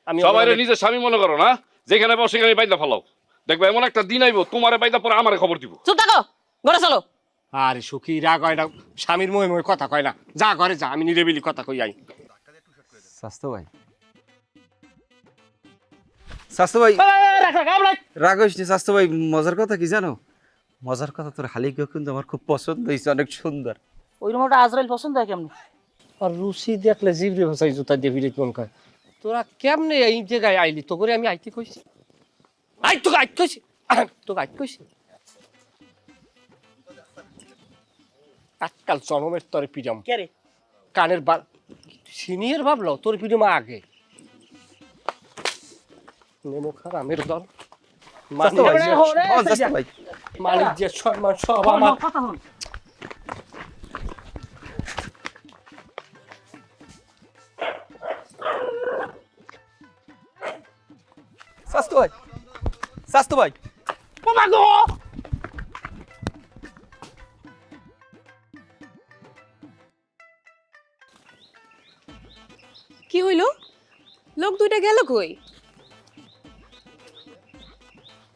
আমি সবাইরে নিজের স্বামী মনে করো না, যেখানে পাও সেখানে বাইদা ফেলাও। দেখবে এমন একটা দিন আইবো তোমারে বাইদা পরে আমারে খবর দিব। চুপ থাকো, ঘরে চলো। আরে সুখী রাগ হয় না, স্বামীর মোহে মোহে কথা কয় না, যা ঘরে যা, আমি নিরেবিলি কথা কই আই। স্বাস্থ্য ভাই, স্বাস্থ্য ভাই রাগ হইস নি। স্বাস্থ্য ভাই মজার কথা কি জানো? মজার কথা তোর হালিকা কিন্তু আমার খুব পছন্দ হয়েছে, অনেক সুন্দর। ওই রুমটা আজরাইল পছন্দ হয় কেমন? আর রুচি দেখলে জিভরে ভাষাই জুতা দিয়ে ফিরে মন কয়। তোরা কেমনে এই জায়গায় আইলি? তো করে আমি আইতে কইছি, তোকে আইতে কইছি, তোকে আইতে কইছি। আজকাল জনমের তরে পিজাম কে রে? কানের বার সিনিয়র ভাবলো তোর পিডিম আগে নেমো খারামের দল। স্বাস্থ্য ভাই, স্বাস্থ্য ভাই, মালিক যে সম্মান সব আমার। কথা হল। স্বাস্থ্য ভাই, স্বাস্থ্য ভাই। কি হইল? লোক দুইটা গেল কই?